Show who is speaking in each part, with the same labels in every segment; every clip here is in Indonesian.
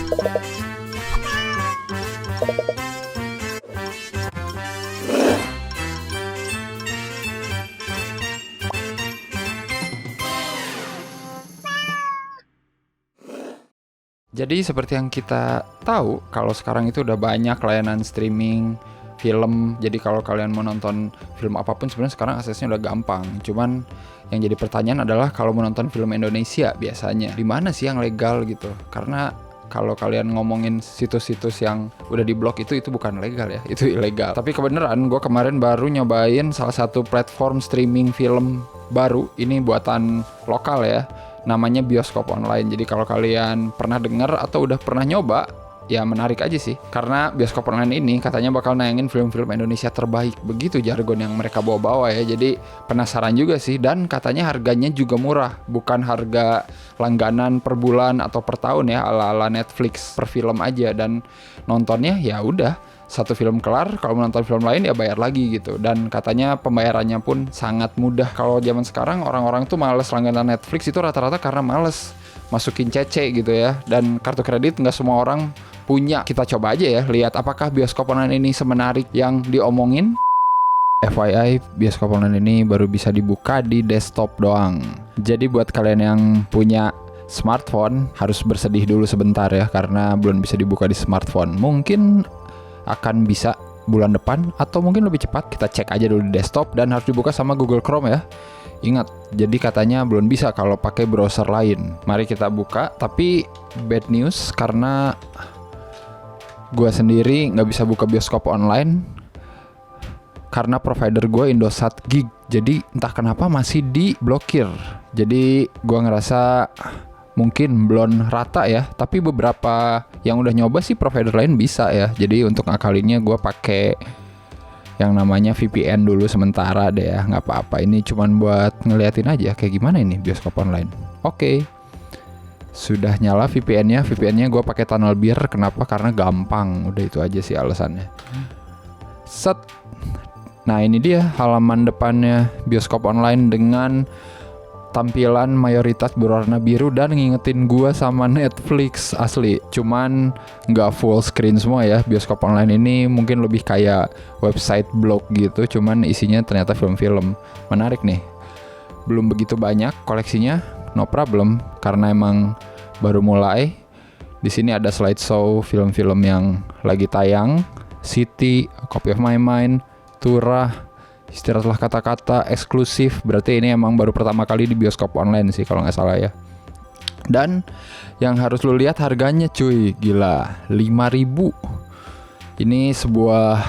Speaker 1: Jadi seperti yang kita tahu, kalau sekarang itu udah banyak layanan streaming film. Jadi kalau kalian mau nonton film apapun sebenarnya sekarang aksesnya udah gampang. Cuman yang jadi pertanyaan adalah kalau mau nonton film Indonesia biasanya di mana sih yang legal gitu? Karena kalau kalian ngomongin situs-situs yang udah diblok itu bukan legal ya, itu ilegal. Tapi kebenaran gue kemarin baru nyobain salah satu platform streaming film baru. Ini buatan lokal ya, namanya Bioskop Online. Jadi kalau kalian pernah dengar atau udah pernah nyoba, ya menarik aja sih. Karena Bioskop Online ini katanya bakal nayangin film-film Indonesia terbaik. Begitu jargon yang mereka bawa-bawa ya. Jadi penasaran juga sih. Dan katanya harganya juga murah. Bukan harga langganan per bulan atau per tahun ya, ala-ala Netflix per film aja. Dan nontonnya ya udah, satu film kelar, kalau menonton film lain ya bayar lagi gitu. Dan katanya pembayarannya pun sangat mudah. Kalau zaman sekarang orang-orang tuh males langganan Netflix itu rata-rata karena males masukin CC gitu ya. Dan kartu kredit nggak semua orang punya. Kita coba aja ya, lihat apakah Bioskop Online ini semenarik yang diomongin. FYI, Bioskop Online ini baru bisa dibuka di desktop doang. Jadi buat kalian yang punya smartphone harus bersedih dulu sebentar ya, karena belum bisa dibuka di smartphone. Mungkin akan bisa bulan depan atau mungkin lebih cepat. Kita cek aja dulu di desktop dan harus dibuka sama Google Chrome ya. Ingat, jadi katanya belum bisa kalau pakai browser lain. Mari kita buka, tapi bad news karena gue sendiri nggak bisa buka Bioskop Online karena provider gue Indosat Gig. Jadi entah kenapa masih diblokir. Jadi gue ngerasa mungkin belum rata ya, tapi beberapa yang udah nyoba sih provider lain bisa ya. Jadi untuk ngakalinnya gue pakai yang namanya VPN dulu sementara deh ya, nggak apa-apa. Ini cuman buat ngeliatin aja kayak gimana ini Bioskop Online. Oke. Sudah nyala VPN-nya. VPN-nya gue pakai Tunnel Beer. Kenapa? Karena gampang. Udah itu aja sih alasannya. Set. Nah ini dia halaman depannya Bioskop Online dengan tampilan mayoritas berwarna biru dan ngingetin gua sama Netflix asli. Cuman nggak full screen semua ya. Bioskop Online ini mungkin lebih kayak website blog gitu. Cuman isinya ternyata film-film. Menarik nih. Belum begitu banyak koleksinya, no problem karena emang baru mulai. Di sini ada slideshow film-film yang lagi tayang. City, A Copy of My Mind, Turah, Istirahatlah Kata-Kata, eksklusif. Berarti ini emang baru pertama kali di Bioskop Online sih kalau nggak salah ya. Dan yang harus lu lihat harganya cuy, gila, 5.000. Ini sebuah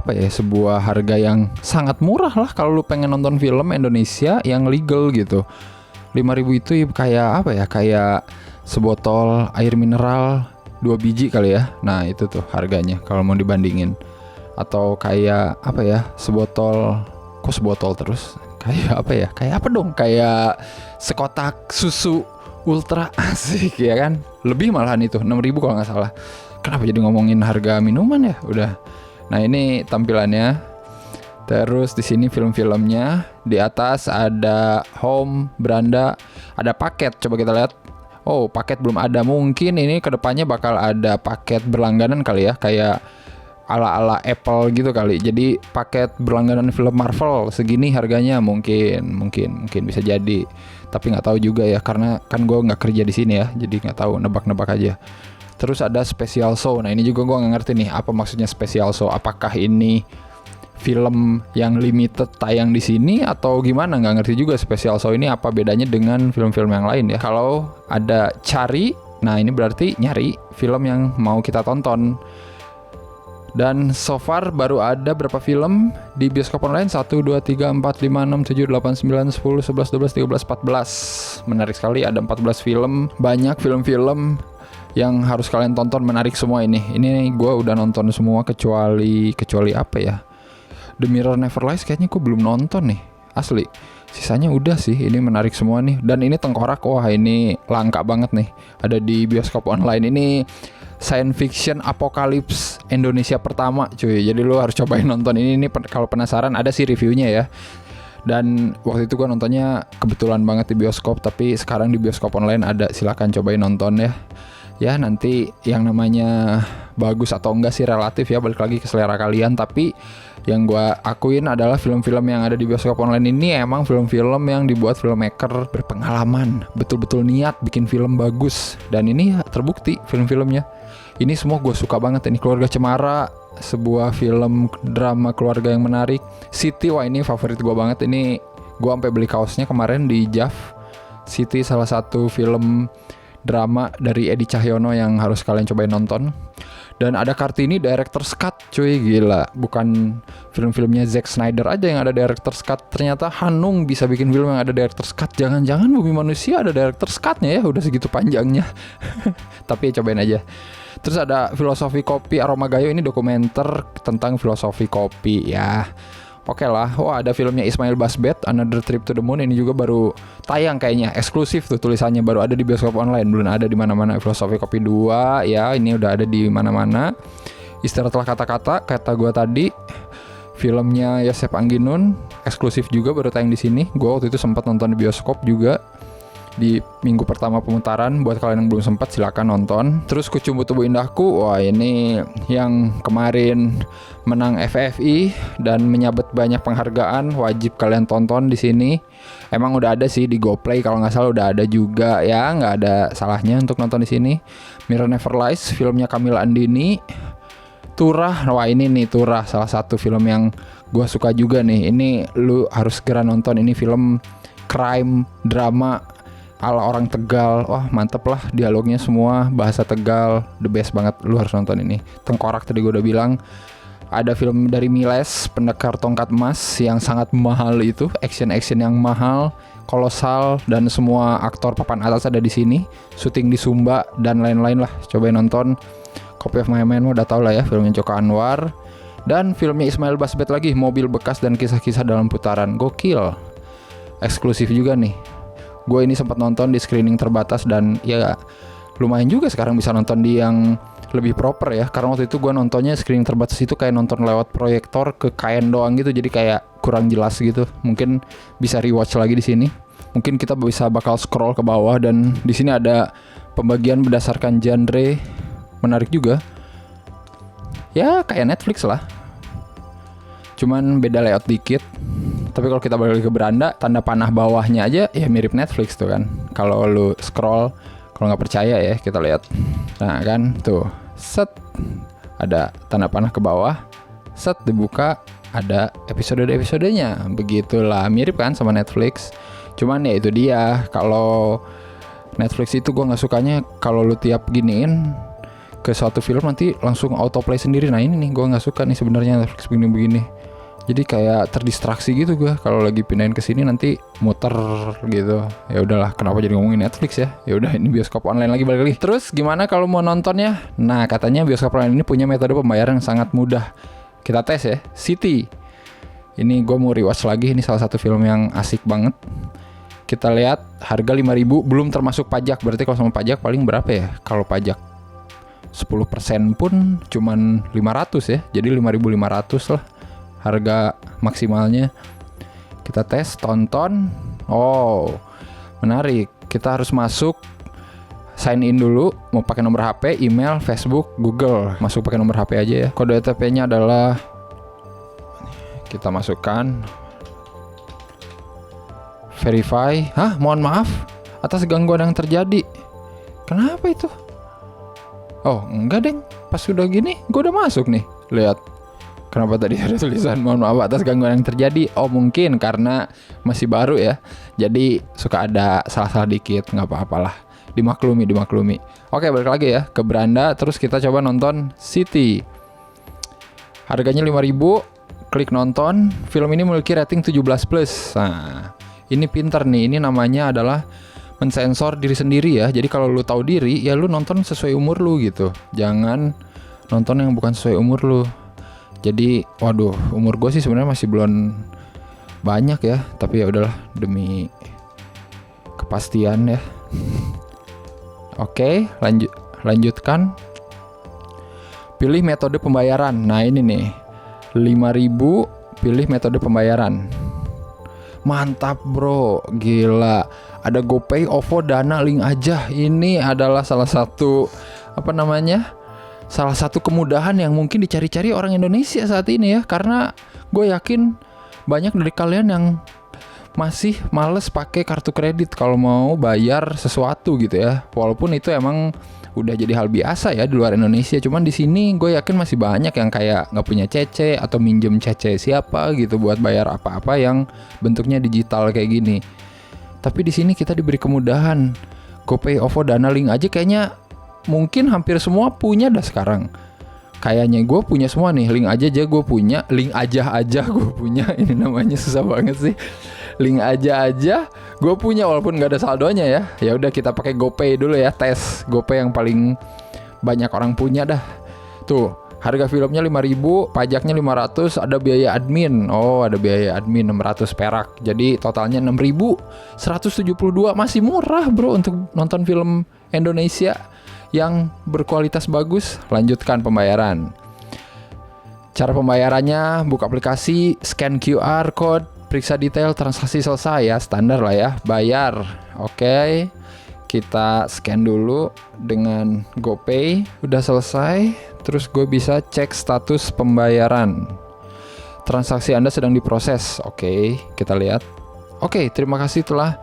Speaker 1: apa ya? Sebuah harga yang sangat murah lah kalau lu pengen nonton film Indonesia yang legal gitu. 5.000 itu kayak apa ya? Kayak sebotol air mineral 2 biji kali ya. Nah, itu tuh harganya kalau mau dibandingin. Atau kayak apa ya, sebotol terus kayak apa ya, kayak apa dong, kayak sekotak susu ultra asik ya kan, lebih malahan itu 6.000 kalau nggak salah. Kenapa jadi ngomongin harga minuman ya, udah. Nah ini tampilannya. Terus di sini film-filmnya, di atas ada home, beranda, ada paket. Coba kita lihat. Oh, paket belum ada. Mungkin ini kedepannya bakal ada paket berlangganan kali ya, kayak ala-ala Apple gitu kali. Jadi paket berlangganan film Marvel segini harganya, mungkin bisa jadi. Tapi nggak tahu juga ya, karena kan gue nggak kerja di sini ya, jadi nggak tahu, nebak-nebak aja. Terus ada special show. Nah ini juga gue nggak ngerti nih, apa maksudnya special show? Apakah ini film yang limited tayang di sini atau gimana? Nggak ngerti juga special show ini apa bedanya dengan film-film yang lain ya. Kalau ada cari, nah ini berarti nyari film yang mau kita tonton. Dan so far baru ada berapa film di Bioskop Online? 1, 2, 3, 4, 5, 6, 7, 8, 9, 10, 11, 12, 13, 14. Menarik sekali, ada 14 film. Banyak film-film yang harus kalian tonton, menarik semua ini. Ini gue udah nonton semua kecuali apa ya, The Mirror Never Lies kayaknya gue belum nonton nih, asli. Sisanya udah sih, ini menarik semua nih. Dan ini Tengkorak, wah ini langka banget nih, ada di Bioskop Online. Ini science fiction apokalips Indonesia pertama cuy. Jadi lu harus cobain nonton ini kalau penasaran, ada sih reviewnya ya. Dan waktu itu gua nontonnya kebetulan banget di bioskop, tapi sekarang di Bioskop Online ada, silakan cobain nonton ya. Ya nanti yang namanya bagus atau enggak sih relatif ya, balik lagi ke selera kalian. Tapi yang gue akuin adalah film-film yang ada di bioskop online ini emang film-film yang dibuat filmmaker berpengalaman, betul-betul niat bikin film bagus. Dan ini ya terbukti film-filmnya. Ini semua gue suka banget. Ini Keluarga Cemara, sebuah film drama keluarga yang menarik. City, wah ini favorit gue banget. Ini gue sampai beli kaosnya kemarin di JAV. City salah satu film drama dari Edi Cahyono yang harus kalian cobain nonton. Dan ada Kartini Director's Cut, cuy, gila. Bukan film-filmnya Zack Snyder aja yang ada Director's Cut. Ternyata Hanung bisa bikin film yang ada Director's Cut. Jangan-jangan Bumi Manusia ada Director's Cut-nya ya, udah segitu panjangnya. Tapi ya cobain aja. Terus ada Filosofi Kopi Aroma Gayo, ini dokumenter tentang filosofi kopi ya. Oke lah. Wah, ada filmnya Ismail Basbet, Another Trip to the Moon. Ini juga baru tayang kayaknya, eksklusif tuh tulisannya, baru ada di bioskop online, belum ada di mana-mana. Filosofi Kopi 2 ya, ini udah ada di mana-mana. Istirahatlah kata gua tadi, filmnya Yosef Angginun, eksklusif juga baru tayang di sini. Gua waktu itu sempat nonton di bioskop juga di minggu pertama pemutaran. Buat kalian yang belum sempat, silakan nonton. Terus Kucumbu Tubuh Indahku, wah ini yang kemarin menang FFI dan menyabet banyak penghargaan, wajib kalian tonton di sini. Emang udah ada sih di GoPlay kalau nggak salah, udah ada juga ya, nggak ada salahnya untuk nonton di sini. Mirror Never Lies, filmnya Camilla Andini. Turah, wah ini nih Turah, salah satu film yang gue suka juga nih. Ini lu harus segera nonton, ini film crime drama ala orang Tegal. Wah mantep lah, dialognya semua bahasa Tegal, the best banget, lu harus nonton ini. Tengkorak tadi gue udah bilang. Ada film dari Miles, Pendekar Tongkat Emas, yang sangat mahal itu, action yang mahal, kolosal, dan semua aktor papan atas ada di sini. Syuting di Sumba dan lain-lain lah, cobain nonton. Copy of My Mind udah tau lah ya, filmnya Joko Anwar. Dan filmnya Ismail Basbet lagi, Mobil Bekas dan Kisah-Kisah Dalam Putaran, gokil, eksklusif juga nih. Gue ini sempat nonton di screening terbatas dan ya lumayan juga sekarang bisa nonton di yang lebih proper ya. Karena waktu itu gue nontonnya screening terbatas itu kayak nonton lewat proyektor ke kain doang gitu, jadi kayak kurang jelas gitu. Mungkin bisa rewatch lagi di sini. Mungkin kita bisa bakal scroll ke bawah dan di sini ada pembagian berdasarkan genre, menarik juga. Ya kayak Netflix lah, cuman beda layout dikit. Tapi kalau kita balik ke beranda, tanda panah bawahnya aja ya mirip Netflix tuh kan. Kalau lu scroll, kalau nggak percaya ya kita lihat. Nah kan tuh, set ada tanda panah ke bawah, set dibuka ada episodenya. Begitulah, mirip kan sama Netflix. Cuman ya itu dia, kalau Netflix itu gue nggak sukanya kalau lu tiap giniin ke suatu film nanti langsung autoplay sendiri. Nah ini nih gue nggak suka nih sebenarnya Netflix begini. Jadi kayak terdistraksi gitu gue kalau lagi pindahin ke sini nanti muter gitu. Ya udahlah, kenapa jadi ngomongin Netflix ya? Ya udah, ini bioskop online lagi, balik lagi. Terus gimana kalau mau nontonnya? Nah, katanya bioskop online ini punya metode pembayaran yang sangat mudah. Kita tes ya. City. Ini gue mau rewatch lagi, ini salah satu film yang asik banget. Kita lihat harga 5.000 belum termasuk pajak. Berarti kalau sama pajak paling berapa ya? Kalau pajak 10% pun cuman 500 ya. Jadi 5.500 lah harga maksimalnya. Kita tes, tonton. Oh, menarik. Kita harus masuk, sign in dulu. Mau pakai nomor HP, email, Facebook, Google. Masuk pakai nomor HP aja ya. Kode OTP-nya adalah, kita masukkan, verify. Hah, mohon maaf atas gangguan yang terjadi. Kenapa itu? Oh, enggak deng. Pas udah gini, gue udah masuk nih. Lihat. Kenapa tadi ada tulisan mohon maaf atas gangguan yang terjadi? Oh mungkin karena masih baru ya, jadi suka ada salah-salah dikit, nggak apa-apalah, dimaklumi. Oke, balik lagi ya ke beranda. Terus kita coba nonton City. Harganya 5.000, klik nonton. Film ini memiliki rating 17+. Nah ini pinter nih, ini namanya adalah mensensor diri sendiri ya. Jadi kalau lu tahu diri ya lu nonton sesuai umur lu gitu, jangan nonton yang bukan sesuai umur lu. Jadi, waduh, umur gue sih sebenarnya masih belum banyak ya, tapi ya udahlah demi kepastian ya. Oke, lanjutkan. Pilih metode pembayaran. Nah ini nih, 5.000, pilih metode pembayaran. Mantap bro, gila. Ada GoPay, OVO, Dana, Link Aja. Ini adalah salah satu salah satu kemudahan yang mungkin dicari-cari orang Indonesia saat ini ya, karena gue yakin banyak dari kalian yang masih males pakai kartu kredit kalau mau bayar sesuatu gitu ya. Walaupun itu emang udah jadi hal biasa ya di luar Indonesia, cuman di sini gue yakin masih banyak yang kayak nggak punya CC atau minjem CC siapa gitu buat bayar apa-apa yang bentuknya digital kayak gini. Tapi di sini kita diberi kemudahan. GoPay, OVO, Dana, Link aja kayaknya mungkin hampir semua punya dah sekarang. Kayaknya gue punya semua nih. Link aja gue punya, Link aja gue punya. Ini namanya susah banget sih. Link aja gue punya walaupun nggak ada saldonya ya. Ya udah kita pakai GoPay dulu ya, tes GoPay yang paling banyak orang punya dah. Tuh, harga filmnya 5.000, pajaknya 500, ada biaya admin. Oh, ada biaya admin 600 perak. Jadi totalnya 6.172, masih murah, Bro, untuk nonton film Indonesia yang berkualitas bagus. Lanjutkan pembayaran. Cara pembayarannya, buka aplikasi, scan QR code, periksa detail, transaksi selesai ya, standar lah ya, bayar. Oke, kita scan dulu dengan GoPay, udah selesai. Terus gue bisa cek status pembayaran. Transaksi Anda sedang diproses. Oke, kita lihat. Oke, terima kasih telah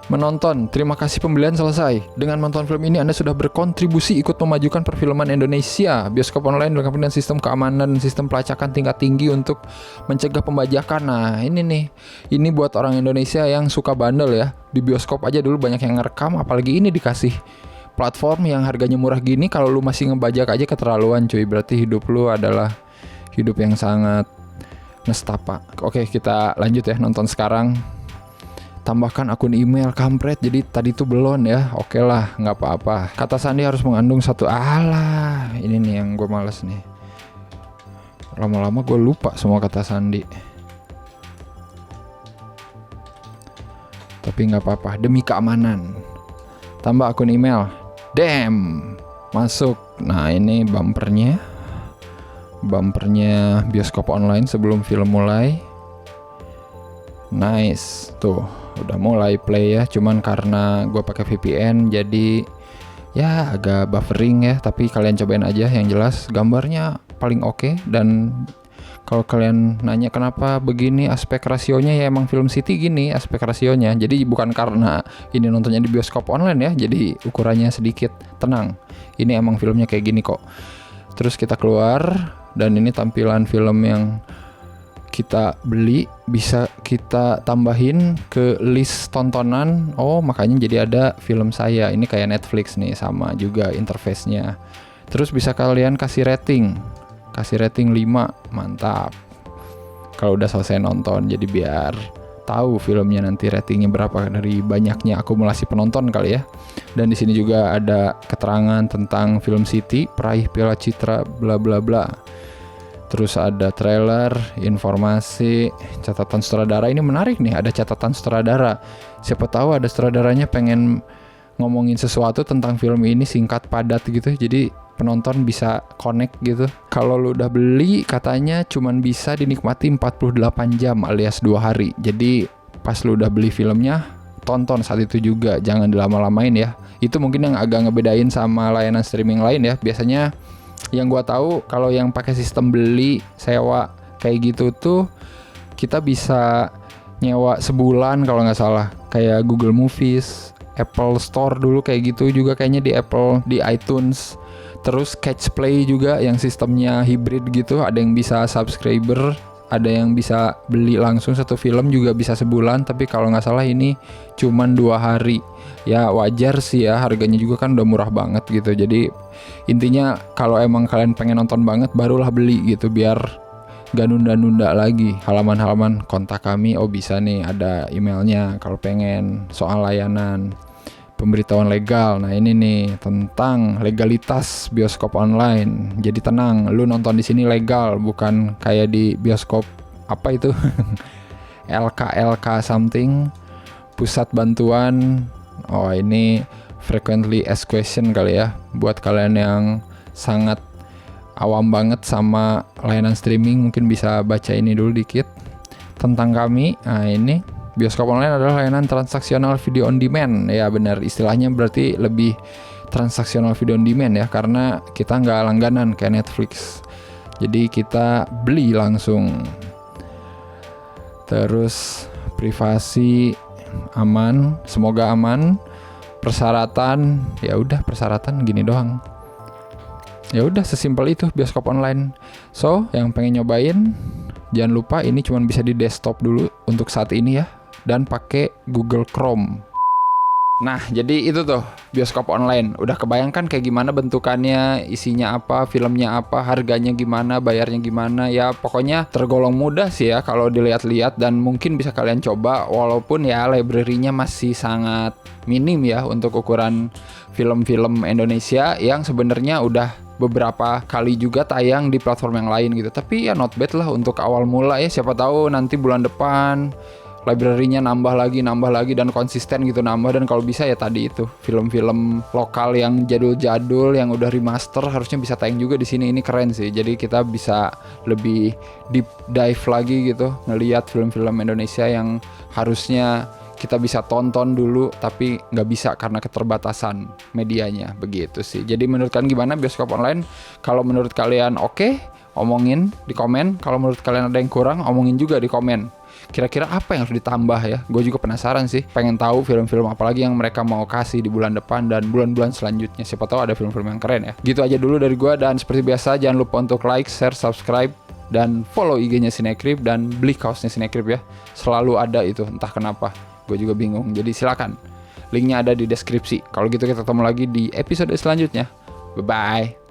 Speaker 1: menonton. Terima kasih, pembelian selesai. Dengan menonton film ini Anda sudah berkontribusi ikut memajukan perfilman Indonesia. Bioskop online dilengkapi dengan sistem keamanan dan sistem pelacakan tingkat tinggi untuk mencegah pembajakan. Nah, ini nih. Ini buat orang Indonesia yang suka bandel ya. Di bioskop aja dulu banyak yang ngerekam, apalagi ini dikasih platform yang harganya murah gini. Kalau lu masih ngebajak aja keterlaluan cuy. Berarti hidup lu adalah hidup yang sangat nestapa. Oke, kita lanjut ya nonton sekarang. Tambahkan akun email, kampret, jadi tadi tuh belum ya. Oke lah, nggak apa-apa. Kata sandi harus mengandung satu. Alah, ini nih yang gue males nih. Lama-lama gue lupa semua kata sandi. Tapi nggak apa-apa, demi keamanan. Tambah akun email. Damn, masuk. Nah, ini bumpernya bioskop online sebelum film mulai. Nice, tuh udah mulai play ya. Cuman karena gue pakai VPN jadi ya agak buffering ya. Tapi kalian cobain aja, yang jelas gambarnya paling oke. Dan kalau kalian nanya kenapa begini aspek rasionya, ya emang film City gini aspek rasionya. Jadi bukan karena ini nontonnya di bioskop online ya, jadi ukurannya sedikit. Tenang, ini emang filmnya kayak gini kok. Terus kita keluar, dan ini tampilan film yang kita beli, bisa kita tambahin ke list tontonan. Oh, makanya jadi ada film saya. Ini kayak Netflix nih, sama juga interface-nya. Terus bisa kalian kasih rating 5, mantap. Kalau udah selesai nonton, jadi biar tahu filmnya nanti ratingnya berapa dari banyaknya akumulasi penonton kali ya. Dan di sini juga ada keterangan tentang film City, peraih Piala Citra bla bla bla. Terus ada trailer, informasi, catatan sutradara. Ini menarik nih, ada catatan sutradara. Siapa tahu ada sutradaranya pengen ngomongin sesuatu tentang film ini singkat padat gitu. Jadi penonton bisa connect gitu. Kalau lu udah beli, katanya cuman bisa dinikmati 48 jam alias 2 hari. Jadi pas lu udah beli filmnya, tonton saat itu juga, jangan dilama-lamain ya. Itu mungkin yang agak ngebedain sama layanan streaming lain ya. Biasanya yang gua tahu kalau yang pakai sistem beli sewa kayak gitu tuh kita bisa nyewa sebulan kalau nggak salah, kayak Google Movies, Apple Store dulu kayak gitu juga kayaknya, di Apple, di iTunes. Terus Catch Play juga yang sistemnya hybrid gitu, ada yang bisa subscriber, ada yang bisa beli langsung satu film juga bisa sebulan. Tapi kalau nggak salah ini cuman 2 hari. Ya wajar sih ya, harganya juga kan udah murah banget gitu. Jadi intinya kalau emang kalian pengen nonton banget, barulah beli gitu, biar gak nunda-nunda lagi. Halaman-halaman kontak kami, oh bisa nih, ada emailnya kalau pengen soal layanan. Pemberitahuan legal, nah ini nih tentang legalitas bioskop online. Jadi tenang, lu nonton di sini legal, bukan kayak di bioskop apa itu LK something, pusat bantuan. Oh ini frequently asked question kali ya, buat kalian yang sangat awam banget sama layanan streaming, mungkin bisa baca ini dulu dikit tentang kami. Nah ini Bioskop online adalah layanan transaksional video on demand. Ya benar, istilahnya berarti lebih transaksional video on demand ya, karena kita nggak langganan kayak Netflix. Jadi kita beli langsung. Terus privasi aman, semoga aman. Persyaratan, ya udah persyaratan gini doang. Ya udah sesimpel itu bioskop online. So, yang pengen nyobain, jangan lupa ini cuma bisa di desktop dulu untuk saat ini ya, dan pakai Google Chrome. Nah, jadi itu tuh bioskop online. Udah kebayangkan kayak gimana bentukannya, isinya apa, filmnya apa, harganya gimana, bayarnya gimana. Ya pokoknya tergolong mudah sih ya kalau dilihat-lihat, dan mungkin bisa kalian coba walaupun ya library-nya masih sangat minim ya untuk ukuran film-film Indonesia yang sebenarnya udah beberapa kali juga tayang di platform yang lain gitu. Tapi ya not bad lah untuk awal mula ya, siapa tahu nanti bulan depan library-nya nambah lagi dan konsisten gitu nambah. Dan kalau bisa ya tadi itu film-film lokal yang jadul-jadul yang udah remaster harusnya bisa tayang juga di sini. Ini keren sih. Jadi kita bisa lebih deep dive lagi gitu ngelihat film-film Indonesia yang harusnya kita bisa tonton dulu tapi nggak bisa karena keterbatasan medianya, begitu sih. Jadi menurut kalian gimana bioskop online? Kalau menurut kalian oke, omongin di komen. Kalau menurut kalian ada yang kurang, omongin juga di komen. Kira-kira apa yang harus ditambah ya? Gue juga penasaran sih, pengen tahu film-film apa lagi yang mereka mau kasih di bulan depan dan bulan-bulan selanjutnya. Siapa tahu ada film-film yang keren ya. Gitu aja dulu dari gue, dan seperti biasa jangan lupa untuk like, share, subscribe, dan follow IG-nya Cinecrip, dan beli kaosnya Cinecrip ya. Selalu ada itu, entah kenapa. Gue juga bingung. Jadi silakan. Linknya ada di deskripsi. Kalau gitu kita ketemu lagi di episode selanjutnya. Bye-bye.